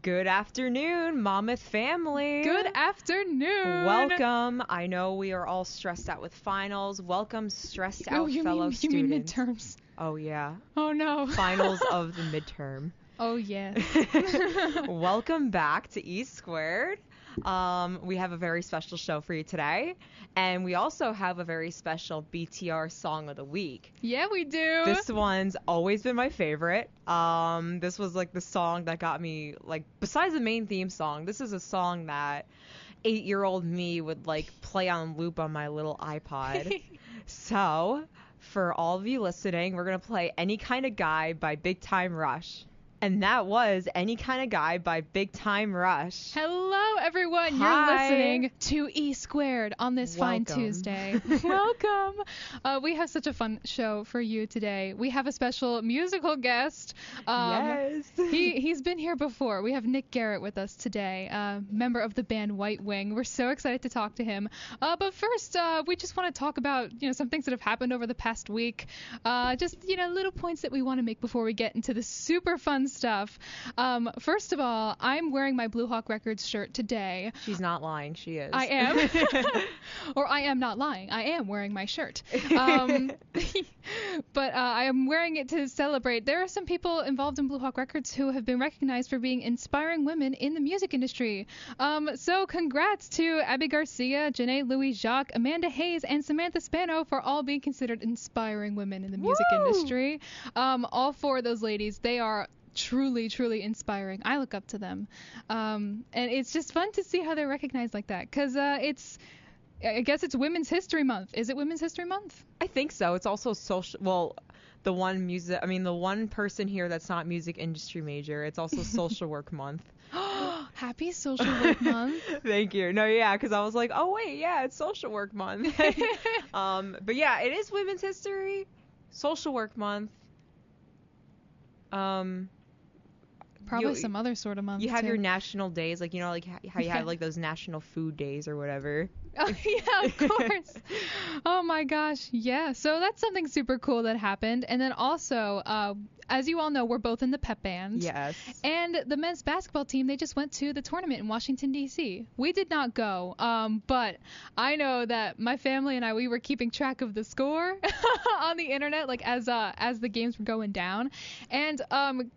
Good afternoon, Monmouth family. Good afternoon. Welcome. I know we are all stressed out with finals. Welcome, stressed out fellow students. You mean midterms? Oh, yeah. Oh, no. Finals of the midterm. Oh, yes. Welcome back to E Squared. We have a very special show for you today, and we also have a very special BTR Song of the Week. Yeah, we do. This one's always been my favorite. This was like the song that got me, like, besides the main theme song, this is a song that 8-year-old me would like play on loop on my little iPod. So, for all of you listening, we're going to play Any Kind of Guy by Big Time Rush. And that was Any Kind of Guy by Big Time Rush. Hello, everyone. Hi. You're listening to E Squared on this fine Tuesday. Welcome. We have such a fun show for you today. We have a special musical guest. Yes. He's been here before. We have Nick Garrecht with us today, member of the band White Wing. We're so excited to talk to him. But first, we just want to talk about some things that have happened over the past week. Just little points that we want to make before we get into the super fun stuff. First of all, I'm wearing my Blue Hawk Records shirt today. She's not lying. She is. I am. Or I am not lying. I am wearing my shirt. But I am wearing it to celebrate. There are some people involved in Blue Hawk Records who have been recognized for being inspiring women in the music industry. So congrats to Abby Garcia, Janae Louis Jacques, Amanda Hayes, and Samantha Spano for all being considered inspiring women in the music industry. All four of those ladies, they are truly inspiring. I look up to them. And it's just fun to see how they're recognized like that, because I guess it's Women's History Month. Is it Women's History Month? I think so. It's also social. Well, the one person here that's not music industry major. It's also Social Work Month. Happy Social Work Month. Thank you. No, yeah, because I was like, oh wait, yeah, it's Social Work Month. But yeah, it is Women's History, Social Work Month. Probably some other sort of month. You have too. your national days, like like how you have like those national food days or whatever. Oh, yeah, of course. Oh my gosh, yeah. So that's something super cool that happened. And then also, as you all know, we're both in the pep band. Yes. And the men's basketball team, they just went to the tournament in Washington, D.C. We did not go, but I know that my family and we were keeping track of the score on the internet, like as the games were going down. And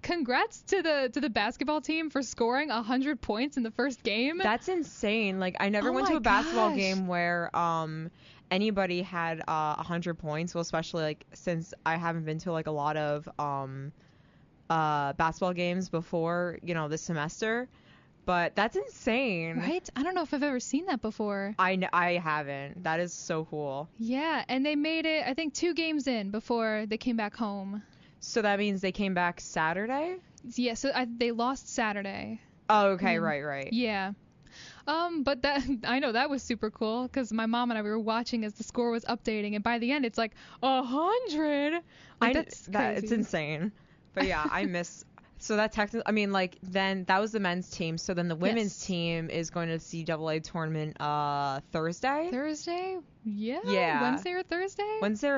congrats to the basketball team for scoring 100 points in the first game. That's insane. Like, I never went to a basketball game where anybody had 100 points. Well, especially like since I haven't been to like a lot of basketball games before, this semester. But that's insane. Right? I don't know if I've ever seen that before. I haven't. That is so cool. Yeah, and they made it, I think, 2 games in before they came back home. So that means they came back Saturday? Yeah, so they lost Saturday. Oh, okay, right. Yeah. But that, I know that was super cool, because my mom and I, we were watching as the score was updating, and by the end it's like 100. Like, that's crazy. It's insane. But yeah, I miss. So that technically, then that was the men's team. So then the women's team is going to the CAA tournament Thursday. Thursday? Yeah. Wednesday or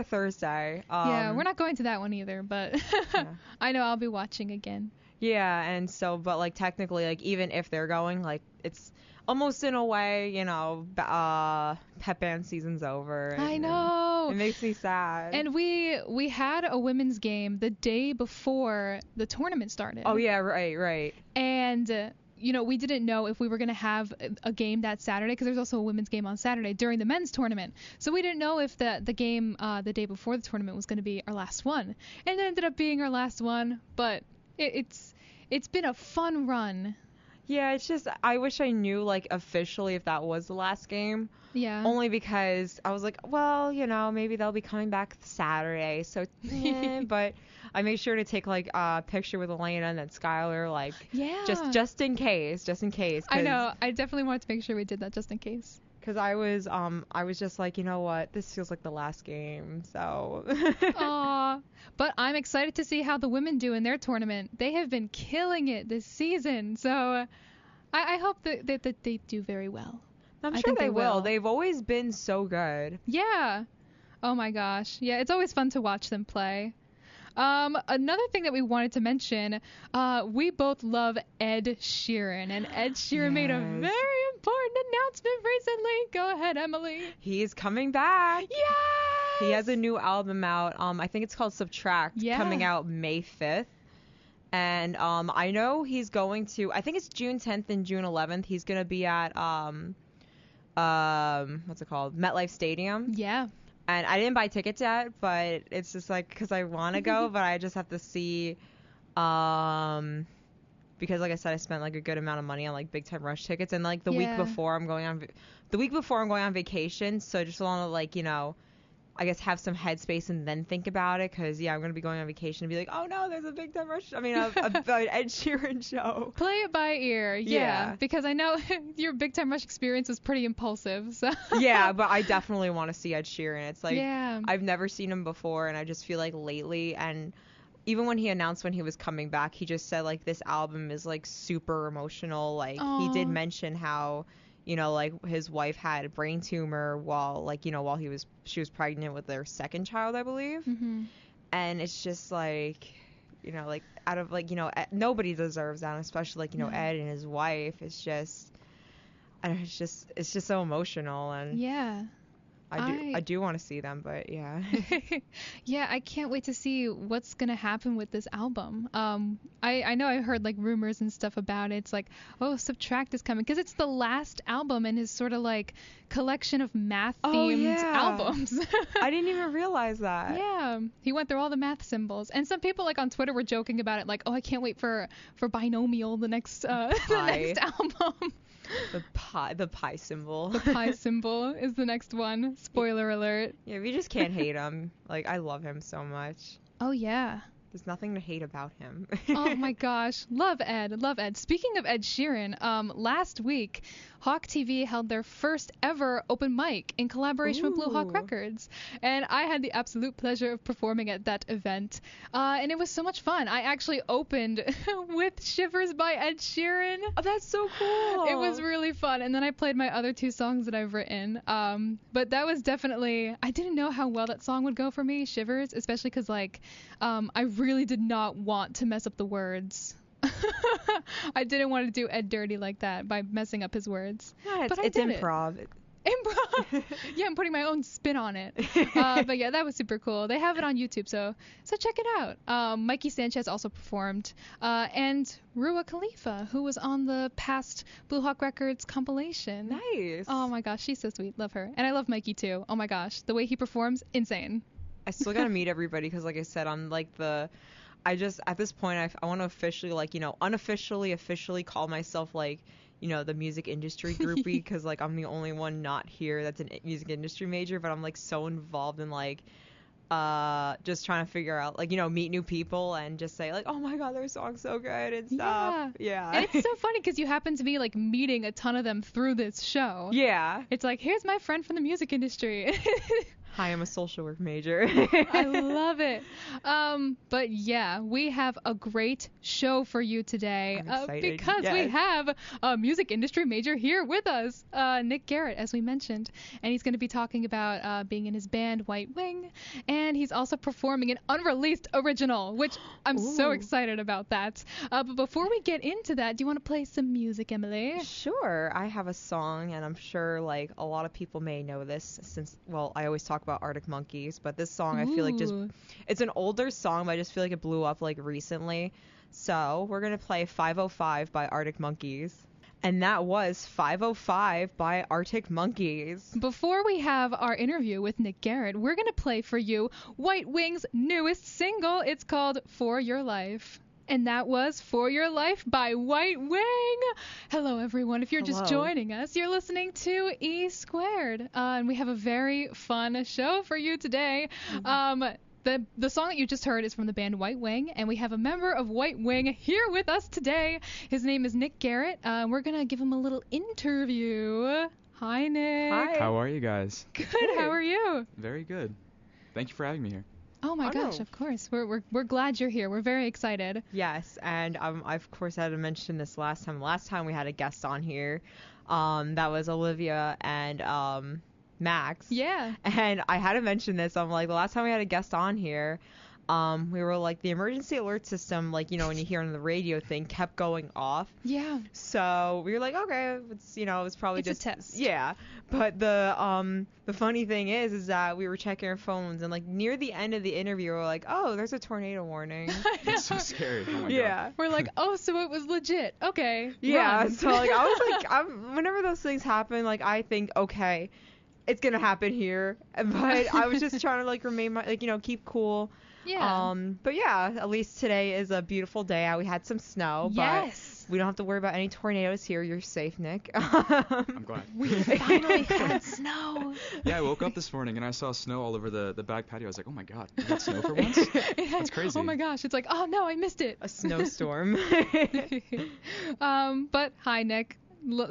Thursday? Yeah, we're not going to that one either, but yeah. I know I'll be watching again. Yeah, and so, but like technically, like even if they're going, like it's almost in a way, pep band season's over. I know. It makes me sad. And we had a women's game the day before the tournament started. Oh yeah, right. And we didn't know if we were going to have a game that Saturday, because there's also a women's game on Saturday during the men's tournament. So we didn't know if the game the day before the tournament was going to be our last one. And it ended up being our last one, but it's been a fun run. Yeah, it's just, I wish I knew, like, officially if that was the last game. Yeah. Only because I was like, well, maybe they'll be coming back Saturday, so, but I made sure to take, like, a picture with Elena and then Skylar, like, yeah. just in case. I know. I definitely wanted to make sure we did that just in case. Because I was just like, you know what, this feels like the last game, so. Aw. But I'm excited to see how the women do in their tournament. They have been killing it this season, so I hope that they do very well. I'm sure they will. They've always been so good. Yeah. Oh my gosh. Yeah, it's always fun to watch them play. Another thing that we wanted to mention, we both love Ed Sheeran, and Ed Sheeran made a very important announcement recently. Go ahead, Emily. He's coming back. Yes! He has a new album out. I think it's called Subtract, coming out May 5th. And I know he's going to, I think it's June 10th and June 11th. He's going to be at what's it called? MetLife Stadium. Yeah. And I didn't buy tickets yet, but it's just like because I want to go, but I just have to see, because like I said, I spent like a good amount of money on like Big Time Rush tickets, and like the week before I'm going on vacation, so I just want to like I guess have some headspace and then think about it, because I'm going to be going on vacation and be like, oh no, there's a Big Time Rush, an Ed Sheeran show. Play it by ear, because I know your Big Time Rush experience was pretty impulsive. So. Yeah, but I definitely want to see Ed Sheeran. It's like, I've never seen him before, and I just feel like lately, and even when he announced when he was coming back, he just said like this album is like super emotional. Like he did mention how like his wife had a brain tumor while she was pregnant with their second child, I believe. Mm-hmm. And it's just like, like out of like, nobody deserves that, especially like, Ed and his wife. It's just, I don't know, it's just so emotional. And I do want to see them, but yeah. Yeah, I can't wait to see what's going to happen with this album. I know I heard like rumors and stuff about it. It's like, oh, Subtract is coming, because it's the last album in his sort of like collection of math-themed albums. I didn't even realize that. Yeah, he went through all the math symbols. And some people like on Twitter were joking about it, like, oh, I can't wait for Binomial, the next the next album. The pi symbol. The pi symbol is the next one. Spoiler alert. Yeah, we just can't hate him. Like, I love him so much. Oh, yeah. There's nothing to hate about him. Oh, my gosh. Love Ed. Love Ed. Speaking of Ed Sheeran, last week, Hawk TV held their first ever open mic in collaboration with Blue Hawk Records. And I had the absolute pleasure of performing at that event. And it was so much fun. I actually opened with Shivers by Ed Sheeran. Oh, that's so cool. It was really fun. And then I played my other two songs that I've written. But that was definitely, I didn't know how well that song would go for me, Shivers, especially because like, I really did not want to mess up the words. I didn't want to do Ed dirty like that by messing up his words. Yeah, but it's improv. Improv. Yeah, I'm putting my own spin on it. But yeah, that was super cool. They have it on YouTube, so check it out. Mikey Sanchez also performed, and Rua Khalifa, who was on the past Blue Hawk Records compilation. Nice. Oh my gosh, she's so sweet. Love her. And I love Mikey too. Oh my gosh, the way he performs, insane. I still gotta meet everybody, because like I said, I'm like at this point, I want to officially, like, unofficially, officially call myself, like, the music industry groupie, because, like, I'm the only one not here that's a music industry major, but I'm, like, so involved in, like, just trying to figure out, like, meet new people and just say, like, oh my god, their song's so good and stuff. Yeah. And it's so funny because you happen to be, like, meeting a ton of them through this show. Yeah. It's like, here's my friend from the music industry. Hi, I'm a social work major. I love it. But yeah, we have a great show for you today, because we have a music industry major here with us, Nick Garrecht, as we mentioned, and he's going to be talking about being in his band White Wing, and he's also performing an unreleased original, which I'm so excited about that. But before we get into that, do you want to play some music, Emily? Sure. I have a song, and I'm sure like a lot of people may know this, since, well, I always talk about Arctic Monkeys, but this song I feel like it's an older song, but I just feel like it blew up like recently. So we're gonna play 505 by Arctic Monkeys. And that was 505 by Arctic Monkeys. Before we have our interview with Nick Garrecht, we're going to play for you White Wing's newest single. It's called For Your Life. And that was For Your Life by White Wing. Hello, everyone. If you're just joining us, you're listening to E Squared. And we have a very fun show for you today. The song that you just heard is from the band White Wing, and we have a member of White Wing here with us today. His name is Nick Garrecht. We're going to give him a little interview. Hi, Nick. Hi. How are you guys? Good. How are you? Very good. Thank you for having me here. Oh my gosh, of course. We're glad you're here. We're very excited. Yes, and I of course had to mention this last time. Last time we had a guest on here. That was Olivia and Max. Yeah. And I had to mention this. I'm like, the last time we had a guest on here, we were like, the emergency alert system, like, you know, when you hear on the radio thing, kept going off. Yeah. So we were like, okay, it's, you know, it's probably It's a just test. Yeah. But the funny thing is that we were checking our phones, and like near the end of the interview, we were like, oh, there's a tornado warning. It's so scary. Oh my Yeah. We're like, oh, so it was legit. Okay. Yeah. run. So like I was like, whenever those things happen, like I think, okay, it's gonna happen here. But I was just trying to like remain like, you know, keep cool. Yeah. But yeah, at least today is a beautiful day out. We had some snow, Yes. but we don't have to worry about any tornadoes here. You're safe, Nick. I'm glad. We finally had snow. Yeah, I woke up this morning and I saw snow all over the back patio. I was like, oh my god, we got snow for once? That's crazy. Oh my gosh. It's like, oh no, I missed it. A snowstorm. But hi, Nick.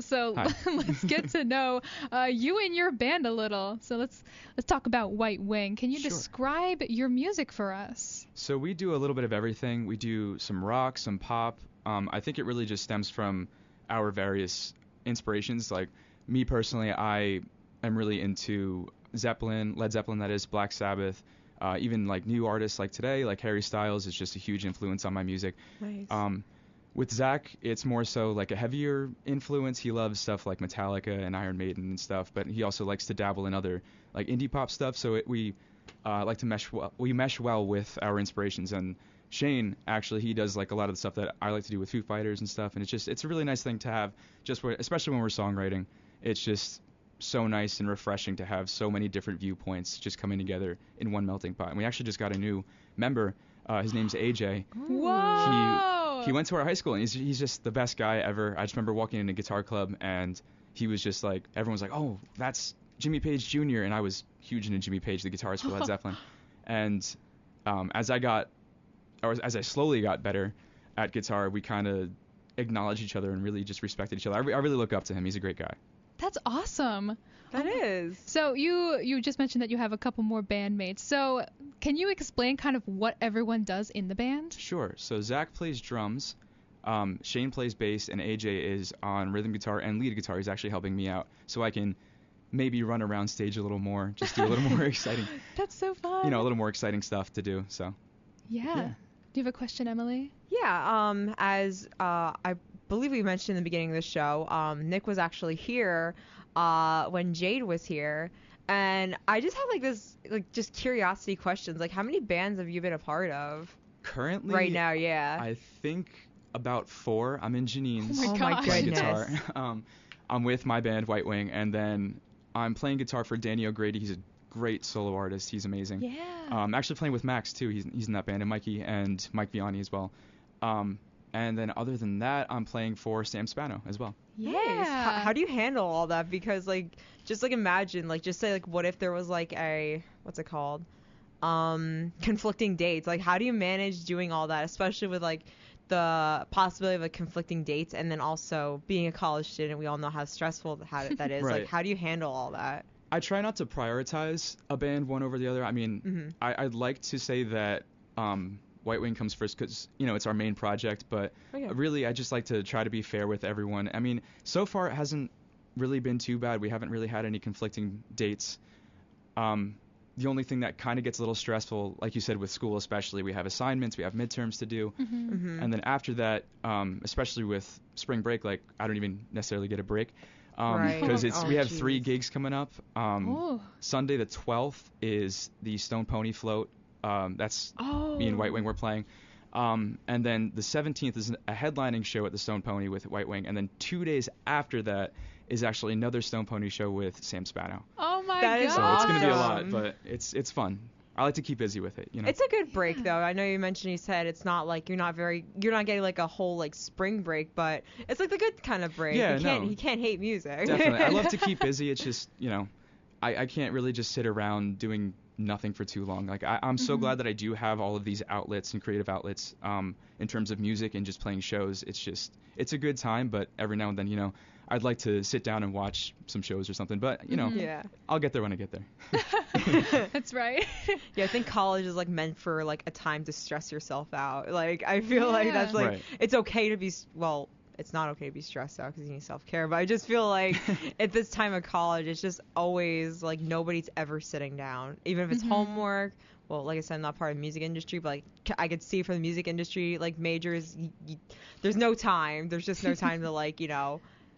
So Hi. let's get to know you and your band a little. So let's talk about White Wing. Can you Sure. describe your music for us? So we do a little bit of everything. We do some rock, some pop. I think it really just stems from our various inspirations. Like me personally, I am really into Zeppelin, Led Zeppelin, that is, Black Sabbath. Even like new artists like today, like Harry Styles is just a huge influence on my music. Nice. With Zach, it's more so like a heavier influence. He loves stuff like Metallica and Iron Maiden and stuff, but he also likes to dabble in other like indie pop stuff. So we like to mesh well. We mesh well with our inspirations. And Shane, actually, he does like a lot of the stuff that I like to do with Foo Fighters and stuff. And it's a really nice thing to have, especially when we're songwriting. It's just so nice and refreshing to have so many different viewpoints just coming together in one melting pot. And we actually just got a new member. His name's AJ. Whoa! He went to our high school, and he's just the best guy ever. I just remember walking in a guitar club, and he was just like, everyone was like, oh, that's Jimmy Page Jr., and I was huge into Jimmy Page, the guitarist for Led Zeppelin. And as I slowly got better at guitar, we kind of acknowledged each other and really just respected each other. I really look up to him. He's a great guy. That's awesome. That is. So you just mentioned that you have a couple more bandmates. So can you explain kind of what everyone does in the band? Sure. So Zach plays drums, Shane plays bass, and AJ is on rhythm guitar and lead guitar. He's actually helping me out so I can maybe run around stage a little more, just do a little more exciting, That's so fun. a little more exciting stuff to do. So Yeah. Do you have a question, Emily? Yeah. As I believe we mentioned in the beginning of the show, Nick was actually here when Jade was here, and I just have like this like just curiosity questions. Like, how many bands have you been a part of currently, right now? Yeah. I think about 4. I'm in Janine's Oh my my gosh. playing goodness. guitar. I'm with my band White Wing, and then I'm playing guitar for Danny O'Grady. He's a great solo artist. He's amazing. Yeah. I'm actually playing with Max too. He's in that band, and Mikey and Mike Vianney as well. And then other than that, I'm playing for Sam Spano as well. Nice. Yeah. How do you handle all that? Because like, just like imagine, like, just say like, what if there was like what's it called? Conflicting dates. Like, how do you manage doing all that, especially with like the possibility of like conflicting dates, and then also being a college student? We all know how stressful that is. Right. Like, how do you handle all that? I try not to prioritize a band one over the other. I mean, I'd like to say that White Wing comes first because, it's our main project, but really I just like to try to be fair with everyone. I mean, so far it hasn't really been too bad. We haven't really had any conflicting dates. The only thing that kind of gets a little stressful, like you said, with school especially, we have assignments, we have midterms to do, and then after that, especially with spring break, like I don't even necessarily get a break. Right. Because Oh, we have geez. 3 gigs coming up. Oh. Sunday the 12th is the Stone Pony Float. That's me and White Wing we're playing. And then the 17th is a headlining show at the Stone Pony with White Wing. And then 2 days after that is actually another Stone Pony show with Sam Spano. Oh my That is So god. it's going to be a Awesome. lot, but it's fun. I like to keep busy with it, It's a good break though. I know you mentioned, you said it's not like you're not getting like a whole like spring break, but it's like the good kind of break. Yeah, You can't hate music. Definitely. I love to keep busy. It's just, I can't really just sit around doing nothing for too long. Like I'm so glad that I do have all of these outlets and creative outlets in terms of music and just playing shows. It's a good time, but every now and then, I'd like to sit down and watch some shows or something, but Yeah. I'll get there when I get there. That's right. Yeah, I think college is like meant for like a time to stress yourself out. Like I feel like that's like Right. it's okay to be it's not okay to be stressed out because you need self-care, but I just feel like at this time of college it's just always like nobody's ever sitting down, even if it's homework, well, like I said, I'm not part of the music industry, but like I could see from the music industry, like majors, there's no time. There's just no time to like,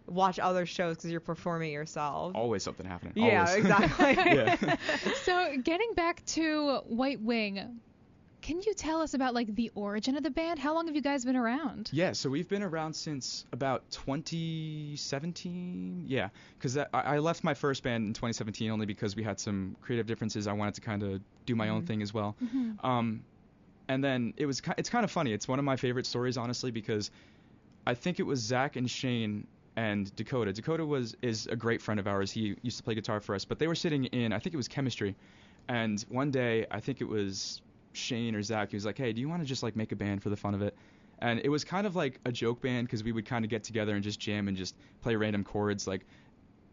watch other shows because you're performing yourself. Always something happening. Yeah, Always. exactly. Yeah. So getting back to White Wing, can you tell us about like the origin of the band? How long have you guys been around? Yeah, so we've been around since about 2017. Yeah, because I left my first band in 2017 only because we had some creative differences. I wanted to kind of do my own thing as well. Mm-hmm. And then it's kind of funny. It's one of my favorite stories, honestly, because I think it was Zach and Shane and Dakota. Dakota is a great friend of ours. He used to play guitar for us, but they were sitting in, I think it was chemistry. And one day, I think it was Shane or Zach, he was like, hey, do you want to just like make a band for the fun of it? And it was kind of like a joke band because we would kind of get together and just jam and just play random chords. Like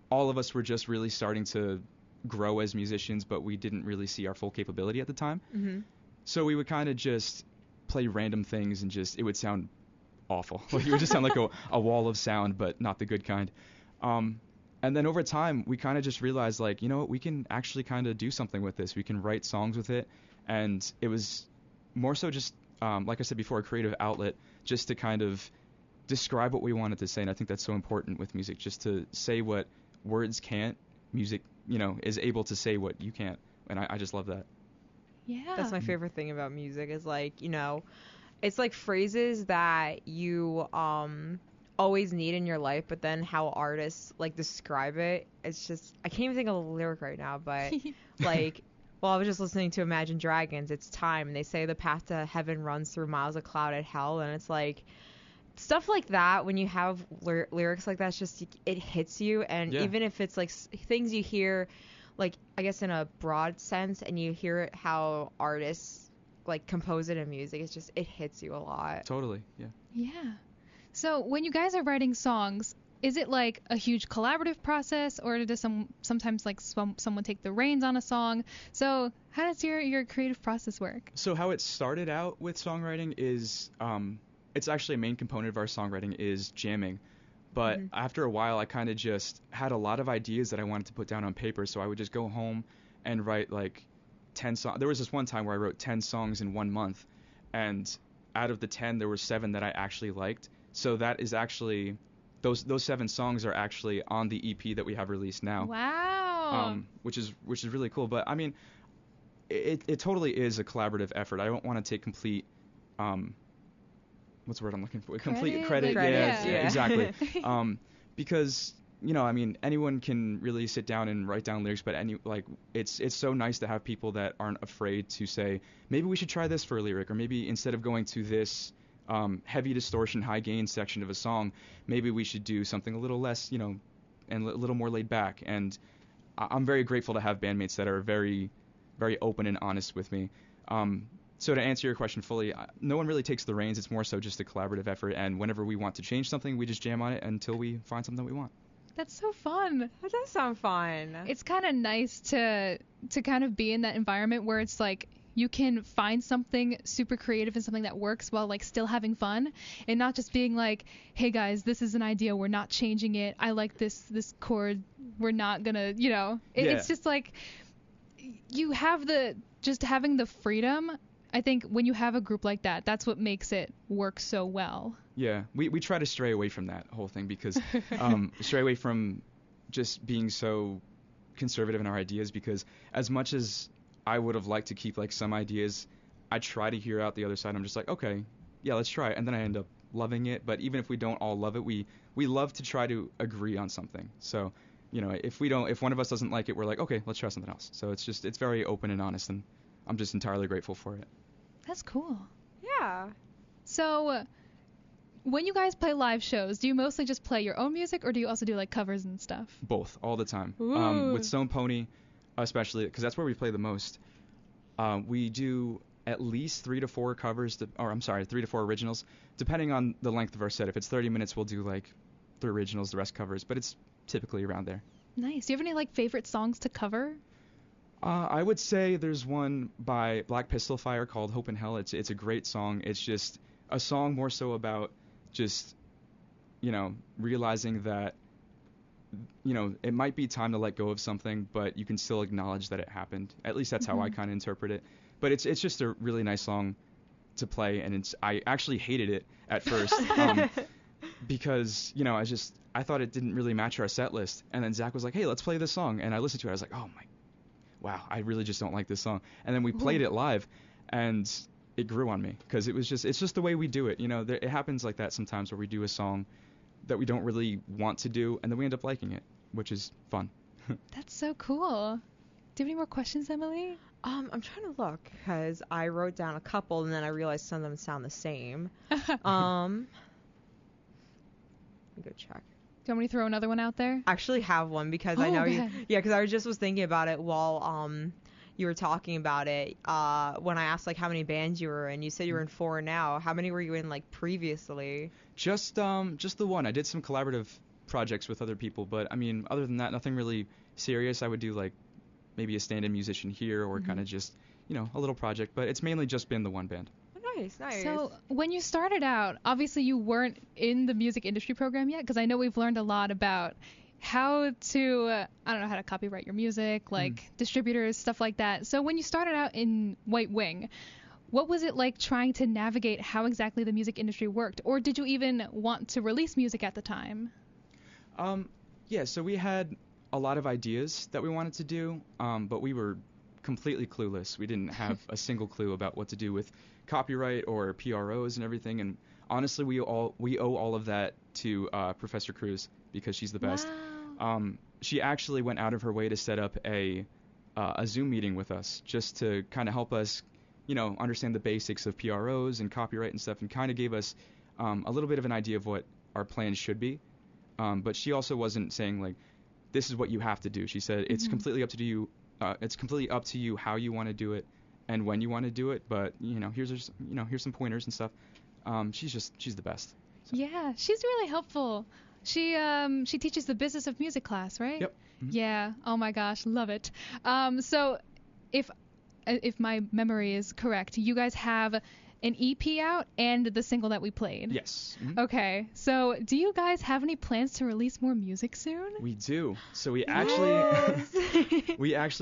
all of us were just really starting to grow as musicians, but we didn't really see our full capability at the time. Mm-hmm. So we would kind of just play random things and just, it would sound awful. Like it would just sound like a wall of sound, but not the good kind. And then over time, we kind of just realized like, you know what, we can actually kind of do something with this. We can write songs with it. And it was more so just, like I said before, a creative outlet just to kind of describe what we wanted to say. And I think that's so important with music, just to say what words can't. Music, is able to say what you can't. And I just love that. Yeah. That's my favorite thing about music is like, it's like phrases that you always need in your life, but then how artists like describe it, it's just, I can't even think of a lyric right now, but like, well, I was just listening to Imagine Dragons, it's time, and they say the path to heaven runs through miles of clouded hell, and it's like, stuff like that, when you have lyrics like that, it's just, it hits you, and even if it's like things you hear, like, I guess in a broad sense, and you hear it how artists, like, compose it in music, it's just, it hits you a lot. Totally, yeah. Yeah. So when you guys are writing songs, is it like a huge collaborative process, or does sometimes like someone take the reins on a song? So how does your creative process work? So how it started out with songwriting is, it's actually a main component of our songwriting is jamming. But after a while, I kind of just had a lot of ideas that I wanted to put down on paper. So I would just go home and write like 10 songs. There was this one time where I wrote 10 songs in 1 month. And out of the 10, there were 7 that I actually liked. So that is actually... Those 7 songs are actually on the EP that we have released now. Wow. Which is really cool. But I mean, it totally is a collaborative effort. I don't want to take complete what's the word I'm looking for? Complete credit. Yeah, exactly. Because I mean, anyone can really sit down and write down lyrics, but it's so nice to have people that aren't afraid to say, maybe we should try this for a lyric, or maybe instead of going to this heavy distortion, high gain section of a song, maybe we should do something a little less, and a little more laid back. And I'm very grateful to have bandmates that are very, very open and honest with me. So to answer your question fully, no one really takes the reins. It's more so just a collaborative effort. And whenever we want to change something, we just jam on it until we find something that we want. That's so fun. That does sound fun. It's kind of nice to kind of be in that environment where it's like, you can find something super creative and something that works while like still having fun, and not just being like, hey guys, this is an idea, we're not changing it, I like this chord, we're not gonna, it's just like you have having the freedom. I think when you have a group like that, that's what makes it work so well. Yeah, we try to stray away from that whole thing because stray away from just being so conservative in our ideas, because as much as I would have liked to keep like some ideas, I try to hear out the other side. I'm just like, okay, yeah, let's try it. And then I end up loving it. But even if we don't all love it, we love to try to agree on something. So, if one of us doesn't like it, we're like, okay, let's try something else. So it's very open and honest, and I'm just entirely grateful for it. That's cool. Yeah. So when you guys play live shows, do you mostly just play your own music, or do you also do like covers and stuff? Both, all the time. Ooh. With Stone Pony, especially, because that's where we play the most. We do at least 3 to 4 covers, 3 to 4 originals, depending on the length of our set. If it's 30 minutes, we'll do like 3 originals, the rest covers, but it's typically around there. Nice. Do you have any like favorite songs to cover? I would say there's one by Black Pistol Fire called Hope in Hell. It's a great song. It's just a song more so about just, realizing that, it might be time to let go of something, but you can still acknowledge that it happened. At least that's how I kind of interpret it. But it's just a really nice song to play, and I actually hated it at first because I thought it didn't really match our set list, and then Zach was like, hey, let's play this song, and I listened to it. I was like, oh my, wow, I really just don't like this song. And then we played it live, and it grew on me because it's just the way we do it. It happens like that sometimes where we do a song that we don't really want to do, and then we end up liking it, which is fun. That's so cool. Do you have any more questions, Emily? I'm trying to look because I wrote down a couple and then I realized some of them sound the same. Let me go check. Do you want me to throw another one out there? I actually have one because I know go you. ahead. Yeah, because I was thinking about it while you were talking about it. When I asked like how many bands you were in, you said you were in 4 now. How many were you in like previously? Just the one. I did some collaborative projects with other people, but I mean, other than that, nothing really serious. I would do like maybe a stand-in musician here or kind of just, a little project, but it's mainly just been the one band. Nice. So when you started out, obviously you weren't in the music industry program yet, because I know we've learned a lot about how to, how to copyright your music, like distributors, stuff like that. So when you started out in White Wing, what was it like trying to navigate how exactly the music industry worked? Or did you even want to release music at the time? Yeah, so we had a lot of ideas that we wanted to do, but we were completely clueless. We didn't have a single clue about what to do with copyright or PROs and everything. And honestly, we owe all of that to Professor Cruz because she's the best. Wow. She actually went out of her way to set up a Zoom meeting with us just to kind of help us, understand the basics of PROs and copyright and stuff, and kind of gave us a little bit of an idea of what our plans should be. But she also wasn't saying like, this is what you have to do. She said it's completely up to you. It's completely up to you how you want to do it and when you want to do it. But here's some pointers and stuff. She's the best. So. Yeah, she's really helpful. She teaches the business of music class, right? Yep. Mm-hmm. Yeah. Oh my gosh, love it. So if my memory is correct, you guys have an EP out and the single that we played. Yes. Mm-hmm. Okay. So do you guys have any plans to release more music soon? We do. So we actually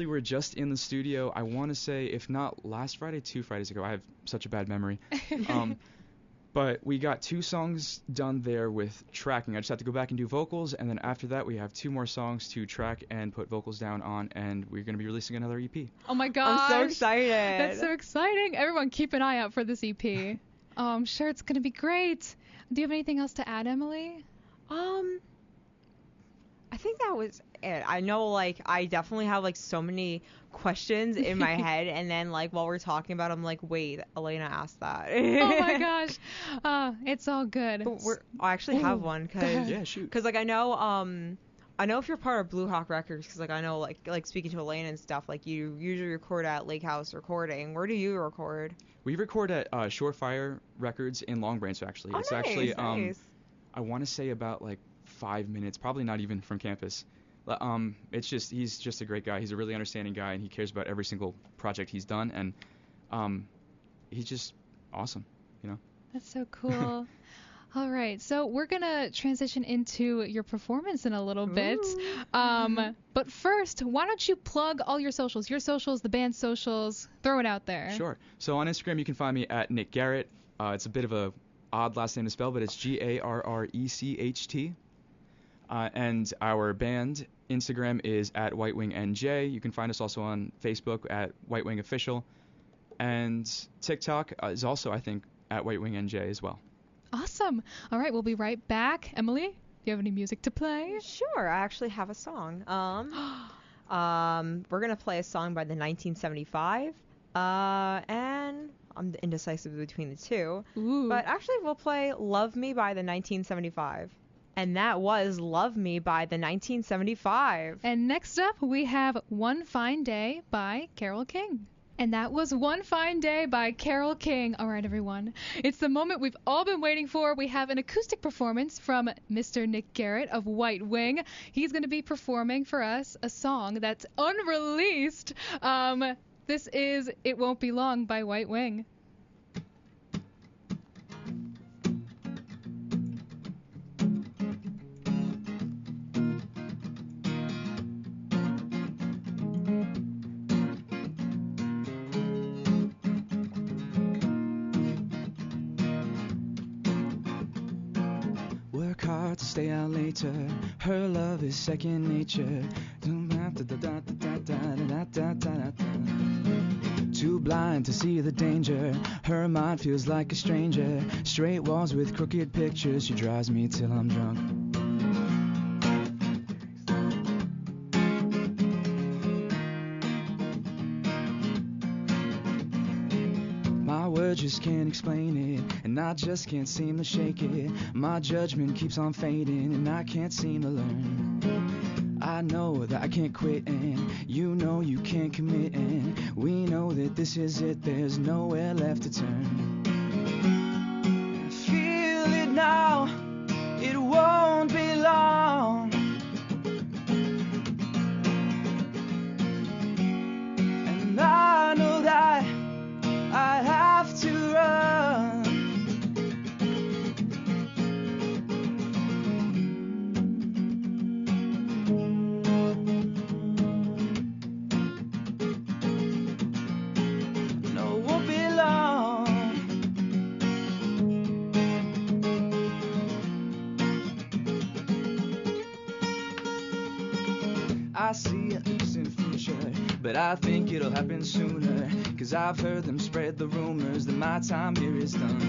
were just in the studio. I want to say, if not last Friday, 2 Fridays ago. I have such a bad memory. But we got 2 songs done there with tracking. I just have to go back and do vocals, and then after that we have 2 more songs to track and put vocals down on, and we're going to be releasing another EP. Oh my gosh. I'm so excited. That's so exciting. Everyone keep an eye out for this EP. I'm sure it's going to be great. Do you have anything else to add, Emily? I think that was it. I know, like, I definitely have, like, so many questions in my head, and then, like, while we're talking about it, I'm like, wait, Elena asked that. Oh, my gosh. It's all good. But I actually have one, because, Yeah, shoot. like, I know if you're part of Blue Hawk Records, because, like, I know, like speaking to Elena and stuff, like, you usually record at Lake House Recording. Where do you record? We record at Shorefire Records in Long Branch, actually. Oh, It's nice, actually, nice. I want to say about, like, 5 minutes, probably not even from campus. He's just a great guy. He's a really understanding guy, and he cares about every single project he's done, and he's just awesome, That's so cool. All right, so we're going to transition into your performance in a little bit. But first, why don't you plug all your socials, the band's socials, throw it out there. Sure. So on Instagram, you can find me at Nick Garrecht. It's a bit of a odd last name to spell, but it's Garrecht. And our band Instagram is at White Wing NJ. You can find us also on Facebook at White Wing Official. And TikTok is also, I think, at White Wing NJ as well. Awesome. All right, we'll be right back. Emily, do you have any music to play? Sure, I actually have a song. We're gonna play a song by the 1975, and I'm indecisive between the two. Ooh. But actually, we'll play "Love Me" by the 1975, and that was "Love Me" by the 1975. And next up, we have One Fine Day by Carole King. And that was One Fine Day by Carole King. All right, everyone. It's the moment we've all been waiting for. We have an acoustic performance from Mr. Nick Garrecht of White Wing. He's going to be performing for us a song that's unreleased. This is It Won't Be Long by White Wing. later. Her love is second nature. Too blind to see the danger. Her mind feels like a stranger. Straight walls with crooked pictures. She drives me till I'm drunk. Just can't explain it, and I just can't seem to shake it. My judgment keeps on fading, and I can't seem to learn. I know that I can't quit, and you know you can't commit, and we know that this is it, there's nowhere left to turn. I feel it now, it won't be long. And I know that I have to run. No, it won't be long. I see a distant future, but I think it'll happen sooner. 'Cause I've heard them spread the rumors that my time here is done.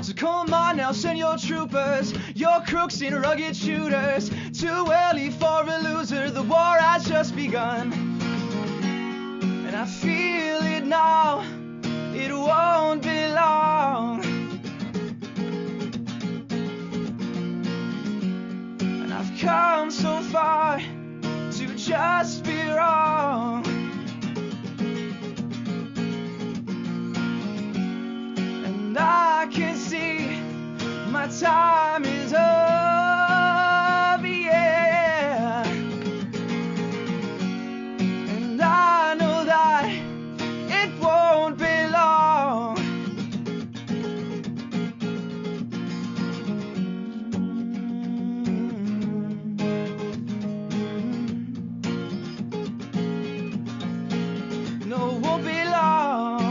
So come on now, send your troopers, your crooks and rugged shooters. Too early for a loser, the war has just begun. And I feel it now, it won't be long. And I've come so far to just be wrong. I can see my time is up, yeah. And I know that it won't be long. No, it won't be long.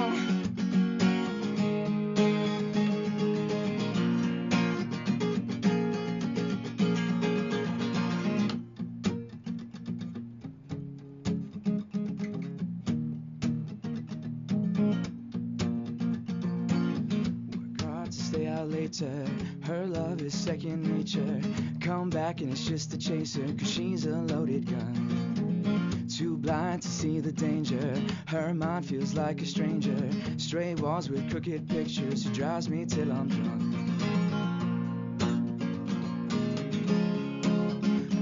Her love is second nature. Come back and it's just a chaser, 'cause she's a loaded gun. Too blind to see the danger. Her mind feels like a stranger. Stray walls with crooked pictures. She drives me till I'm drunk.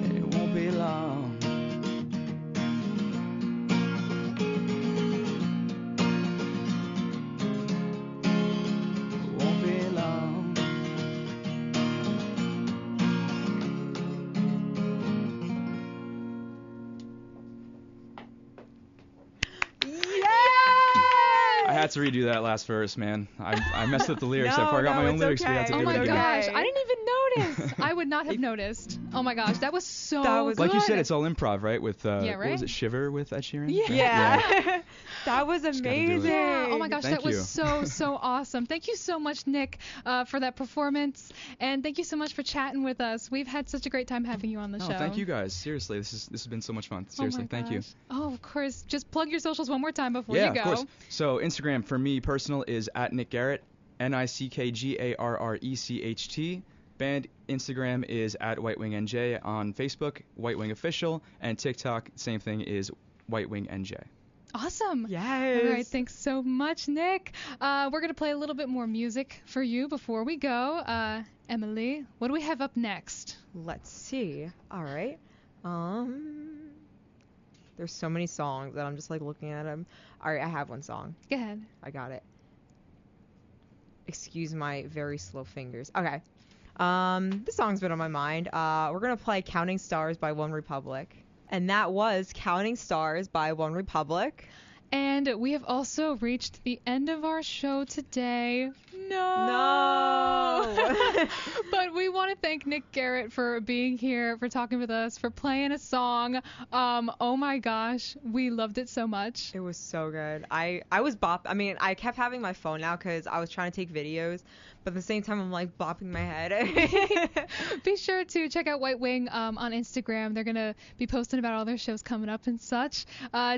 And it won't be long. I had to redo that last verse, man. I messed up the lyrics. I forgot my own lyrics. Okay. We had to Oh give my it again. gosh, I didn't even notice. I would not have noticed. Oh my gosh, that was so good. Like you said, it's all improv, right? With right? What was it, Shiver with Ed Sheeran? Yeah. That was amazing. Yeah. Oh my gosh, Thank that was you. so awesome. Thank you so much, Nick, for that performance, and thank you so much for chatting with us. We've had such a great time having you on the show. Thank you guys. Seriously, this has been so much fun. Oh Seriously, my thank you. gosh. Oh, of course. Just plug your socials one more time before Yeah, you go. of course. So Instagram for me personal is at Nick Garrecht, NickGarrecht. Band Instagram is at WhiteWingNJ. On Facebook, White Wing Official, and TikTok, same thing, is WhiteWingNJ. Awesome. Yes. All right, thanks so much, Nick. We're going to play a little bit more music for you before we go. Emily, what do we have up next? Let's see. All right. There's so many songs that I'm just like looking at them. All right, I have one song. Go ahead. I got it. Excuse my very slow fingers. Okay. This song's been on my mind. We're gonna play Counting Stars by One Republic. And that was Counting Stars by One Republic. And we have also reached the end of our show today. No. But we want to thank Nick Garrecht for being here, for talking with us, for playing a song. Oh my gosh, we loved it so much. It was so good. I was I mean, I kept having my phone out because I was trying to take videos, but at the same time I'm like bopping my head. Be sure to check out White Wing on Instagram. They're going to be posting about all their shows coming up and such.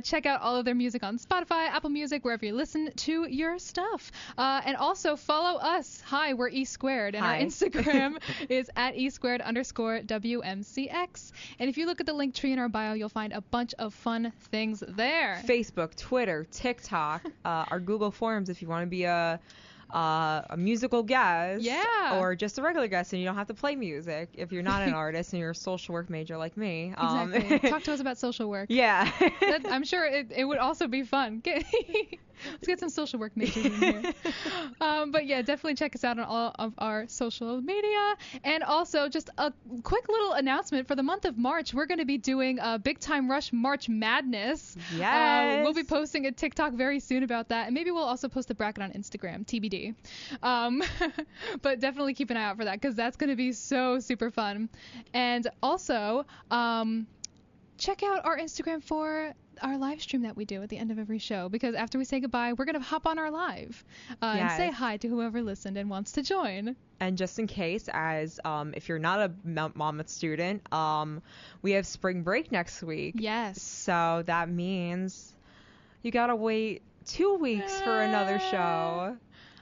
Check out all of their music on Spotify, Apple Music, wherever you listen to your stuff. And also follow us. Hi, we're E Squared, and Hi. our Instagram is at E__WMCX. And if you look at the link tree in our bio, you'll find a bunch of fun things there. Facebook, Twitter, TikTok, our Google Forms if you want to be a musical guest, Yeah. or just a regular guest and you don't have to play music if you're not an artist and you're a social work major like me. Exactly. Talk to us about social work. Yeah. I'm sure it would also be fun. Let's get some social work majors in here. But yeah, definitely check us out on all of our social media. And also, just a quick little announcement for the month of March. We're going to be doing a Big Time Rush March Madness. Yes. We'll be posting a TikTok very soon about that. And maybe we'll also post a bracket on Instagram, TBD. But definitely keep an eye out for that because that's going to be so super fun. And also, check out our Instagram for our live stream that we do at the end of every show, because after we say goodbye, we're going to hop on our live and say hi to whoever listened and wants to join. And just in case, as if you're not a Monmouth student, we have spring break next week. Yes. So that means you got to wait 2 weeks for another show.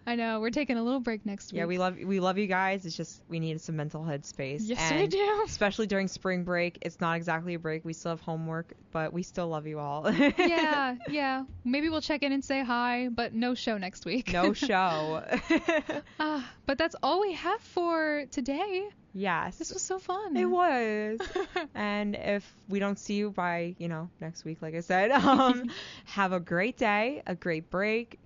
I know, we're taking a little break next week. Yeah, we love you guys. It's just we need some mental headspace. Yes, and we do. Especially during spring break. It's not exactly a break. We still have homework, but we still love you all. Yeah. Maybe we'll check in and say hi, but no show next week. No show. But that's all we have for today. Yes. This was so fun. It was. And if we don't see you by, next week, like I said, have a great day, a great break.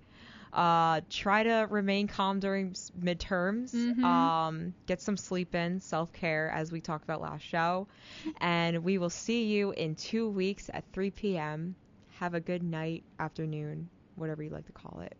Try to remain calm during midterms. Get some sleep in, self-care, as we talked about last show. And we will see you in 2 weeks at 3 p.m. Have a good night, afternoon, whatever you like to call it.